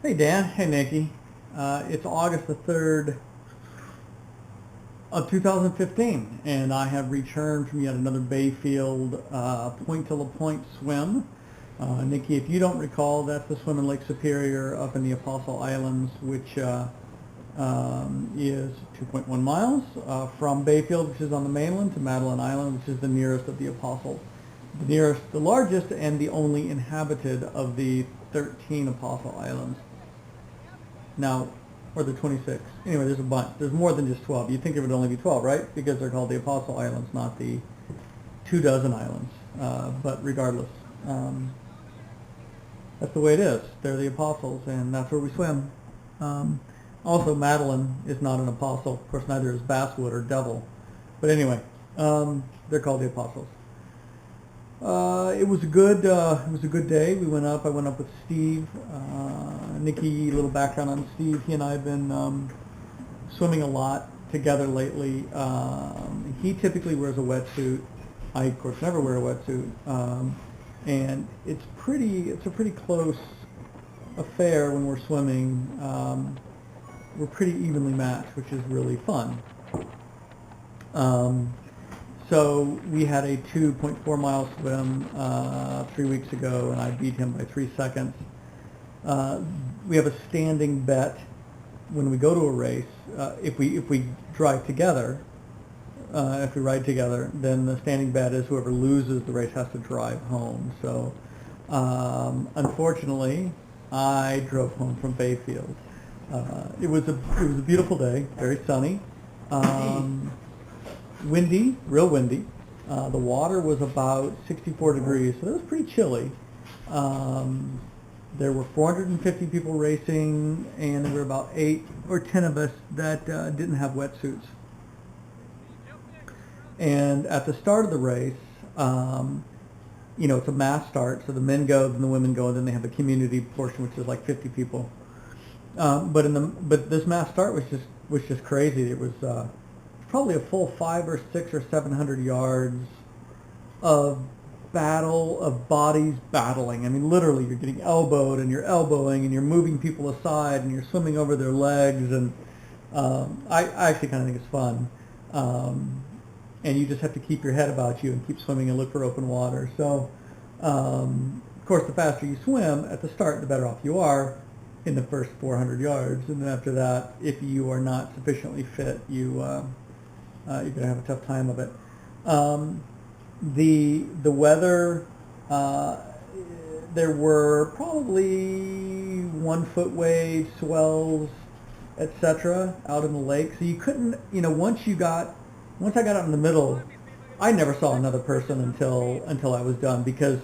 Hey Dan, hey Nikki. It's August the 3rd of 2015, and I have returned from yet another Bayfield point-to-point swim. Nikki, if you don't recall, that's the swim in Lake Superior up in the Apostle Islands, which is 2.1 miles from Bayfield, which is on the mainland, to Madeline Island, which is the nearest of the Apostles. The largest and the only inhabited of the 13 Apostle Islands. Now, or the 26. Anyway, there's a bunch. There's more than just 12. You'd think it would only be 12, right? Because they're called the Apostle Islands, not the 24 islands. But regardless, that's the way it is. They're the apostles, and that's where we swim. Also, Madeline is not an apostle. Of course, neither is Basswood or Devil. But anyway, they're called the apostles. It was a good day. I went up with Steve. Nikki, a little background on Steve. He and I have been swimming a lot together lately. He typically wears a wetsuit. I, of course, never wear a wetsuit. And it's a pretty close affair when we're swimming. We're pretty evenly matched, which is really fun. So we had a 2.4 mile swim 3 weeks ago, and I beat him by 3 seconds. We have a standing bet when we go to a race. If we drive together, if we ride together, then the standing bet is whoever loses the race has to drive home. So unfortunately, I drove home from Bayfield. It was a beautiful day, very sunny. Windy, real windy. The water was about 64 degrees, so it was pretty chilly. There were 450 people racing, and there were about 8 or 10 of us that didn't have wetsuits. And at the start of the race, it's a mass start, so the men go, then the women go, and then they have a community portion, which is like 50 people. But this mass start was just crazy. It was probably a full 500 or 600 or 700 yards of battle, of bodies battling. I mean, literally, you're getting elbowed and you're elbowing and you're moving people aside and you're swimming over their legs. And I actually kind of think it's fun. And you just have to keep your head about you and keep swimming and look for open water. So, of course, the faster you swim at the start, the better off you are in the first 400 yards. And then after that, if you are not sufficiently fit, you're going to have a tough time of it. The weather, there were probably 1 foot waves, swells, etc. out in the lake. So you couldn't, once I got out in the middle, I never saw another person until I was done, because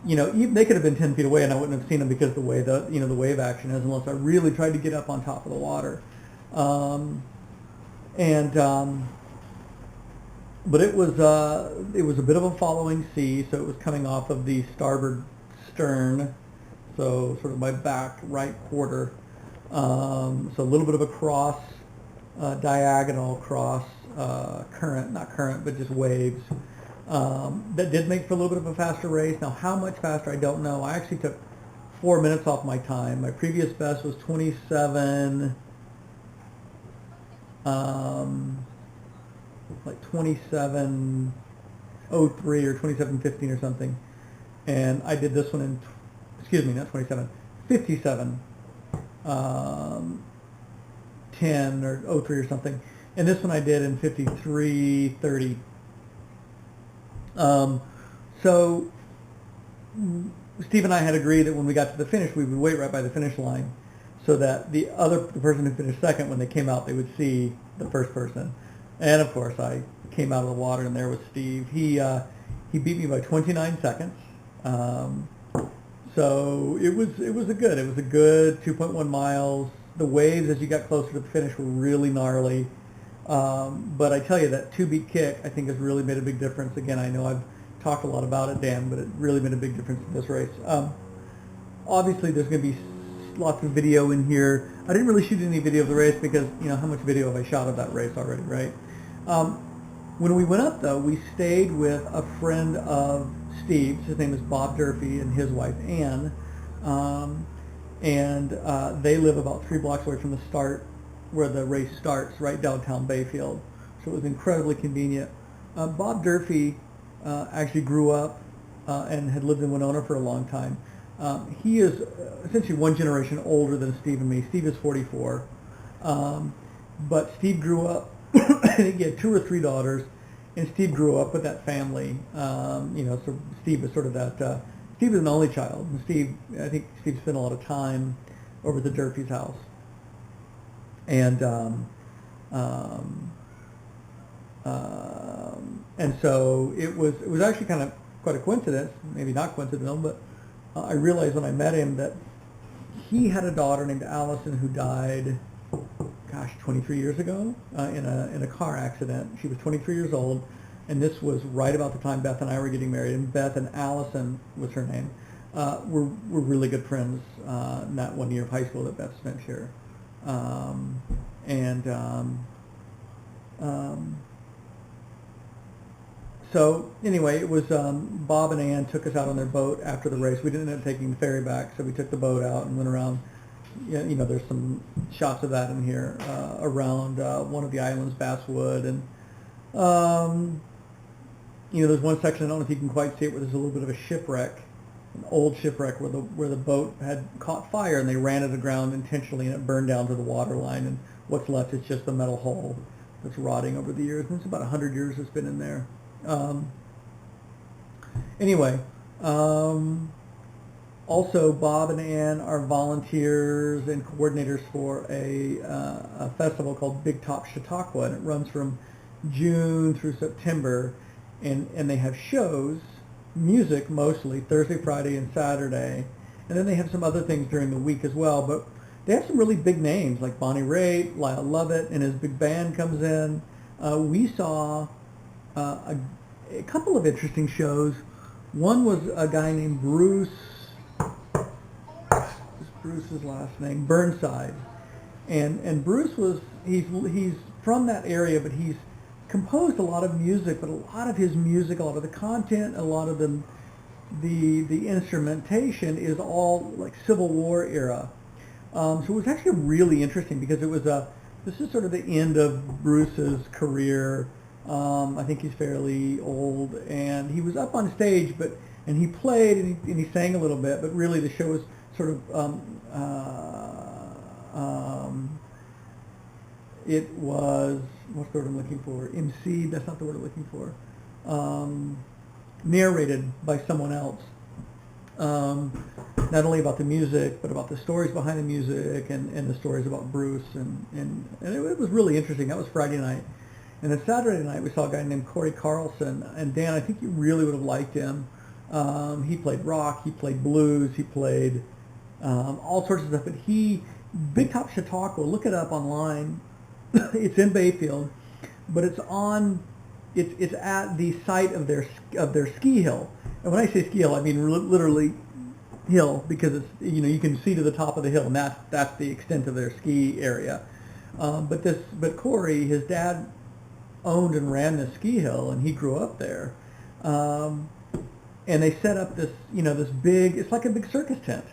they could have been 10 feet away and I wouldn't have seen them, because the way the wave action is, unless I really tried to get up on top of the water. But it was a bit of a following sea, so it was coming off of the starboard stern, so sort of my back right quarter. So a little bit of a cross, diagonal cross current, not current, but just waves. That did make for a little bit of a faster race. Now, how much faster, I don't know. I actually took 4 minutes off my time. My previous best was 27. Like 27:03 or 27:15 or something, and I did this one in, not 27, 57, 10 or 03 or something, and this one I did in 53:30. So Steve and I had agreed that when we got to the finish, we would wait right by the finish line, so that the person who finished second, when they came out, they would see the first person. And of course, I came out of the water, and there was Steve. He beat me by 29 seconds. So it was a good 2.1 miles. The waves as you got closer to the finish were really gnarly. But I tell you, that 2-beat kick, I think, has really made a big difference. Again, I know I've talked a lot about it, Dan, but it really made a big difference in this race. Obviously, there's going to be lots of video in here. I didn't really shoot any video of the race because, how much video have I shot of that race already, right? When we went up, though, we stayed with a friend of Steve's. His name is Bob Durfee, and his wife, Ann. and they live about 3 blocks away from the start, where the race starts, right downtown Bayfield. So it was incredibly convenient. Bob Durfee actually grew up and had lived in Winona for a long time. He is essentially one generation older than Steve and me. Steve is 44. But Steve grew up, I think he had 2 or 3 daughters, and Steve grew up with that family. So Steve was sort of that, Steve was an only child. And I think Steve spent a lot of time over at the Durfee's house. And so it was actually kind of quite a coincidence, maybe not coincidental, but I realized when I met him that he had a daughter named Allison who died, 23 years ago in a car accident. She was 23 years old, and this was right about the time Beth and I were getting married. And Beth and Allison was her name. Were really good friends in that 1 year of high school that Beth spent here. So anyway, it was Bob and Ann took us out on their boat after the race. We didn't end up taking the ferry back, so we took the boat out and went around. There's some shots of that in here around one of the islands, Basswood, and there's one section, I don't know if you can quite see it, where there's a little bit of a shipwreck, an old shipwreck where the boat had caught fire and they ran it aground intentionally and it burned down to the water line, and what's left is just a metal hull that's rotting over the years. And it's about 100 years it's been in there. Also, Bob and Ann are volunteers and coordinators for a festival called Big Top Chautauqua, and it runs from June through September, and they have shows, music mostly, Thursday, Friday, and Saturday, and then they have some other things during the week as well, but they have some really big names like Bonnie Raitt, Lyle Lovett, and his big band comes in. We saw a couple of interesting shows. One was a guy named Bruce's last name, Burnside, and Bruce he's from that area, but he's composed a lot of music, but a lot of his music, a lot of the content, a lot of the instrumentation is all like Civil War era. So it was actually really interesting because this is sort of the end of Bruce's career. I think he's fairly old, and he was up on stage, and he played and he sang a little bit, but really the show was sort of it was, what's the word I'm looking for? MC, that's not the word I'm looking for. Narrated by someone else. Not only about the music, but about the stories behind the music and the stories about Bruce. And it was really interesting. That was Friday night. And then Saturday night, we saw a guy named Corey Carlson. And Dan, I think you really would have liked him. He played rock, he played blues, he played all sorts of stuff. But Big Top Chautauqua, look it up online. It's in Bayfield, but it's at the site of their ski hill. And when I say ski hill, I mean literally hill, because it's, you can see to the top of the hill, and that's the extent of their ski area. But Corey, his dad owned and ran this ski hill, and he grew up there. And they set up this big, it's like a big circus tent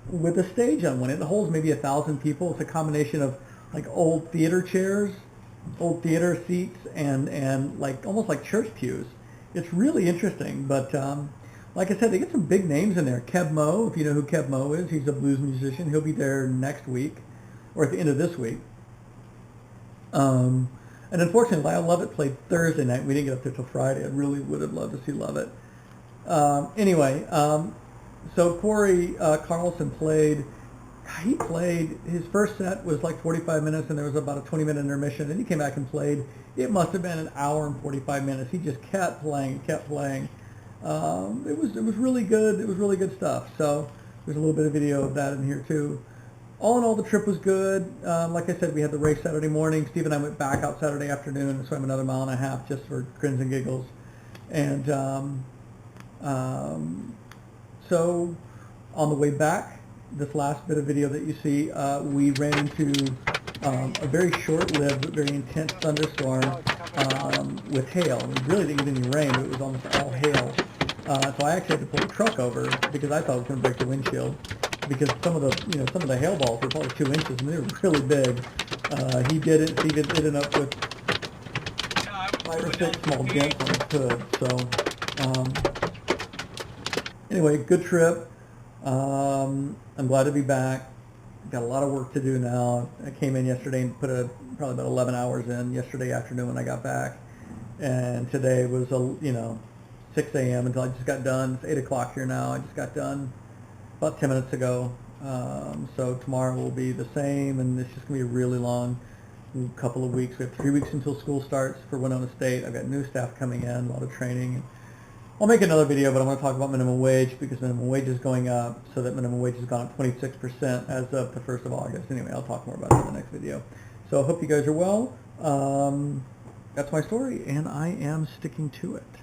with a stage on one. It holds maybe 1,000 people. It's a combination of like old theater chairs, old theater seats, and like almost like church pews. It's really interesting. But like I said, they get some big names in there. Keb Mo, if you know who Keb Mo is, he's a blues musician. He'll be there next week, or at the end of this week. And unfortunately, Lyle Lovett played Thursday night. We didn't get up there till Friday. I really would have loved to see Lovett. So Corey Carlson played. He played, his first set was like 45 minutes, and there was about a 20-minute intermission. Then he came back and played. It must have been an hour and 45 minutes. He just kept playing. It was really good. It was really good stuff. So there's a little bit of video of that in here too. All in all, the trip was good. Like I said, we had the race Saturday morning. Steve and I went back out Saturday afternoon and swam another 1.5 miles just for grins and giggles. And so on the way back, this last bit of video that you see, we ran into a very short-lived but very intense thunderstorm with hail. We really didn't get any rain, but it was almost all hail. So I actually had to pull the truck over because I thought it was going to break the windshield. because some of the hail balls were probably 2 inches, and they were really big. He ended up with 5 or 6 small dents on his hood. So anyway, good trip. I'm glad to be back. Got a lot of work to do now. I came in yesterday and put probably about 11 hours in yesterday afternoon when I got back, and today was 6 a.m. until I just got done. It's 8 o'clock here now. I just got done about 10 minutes ago. So tomorrow will be the same, and it's just gonna be a really long couple of weeks. We have 3 weeks until school starts for Winona State. I've got new staff coming in, a lot of training. I'll make another video, but I want to talk about minimum wage because minimum wage is going up, so that minimum wage has gone up 26% as of the 1st of August. Anyway, I'll talk more about it in the next video. So I hope you guys are well. That's my story, and I am sticking to it.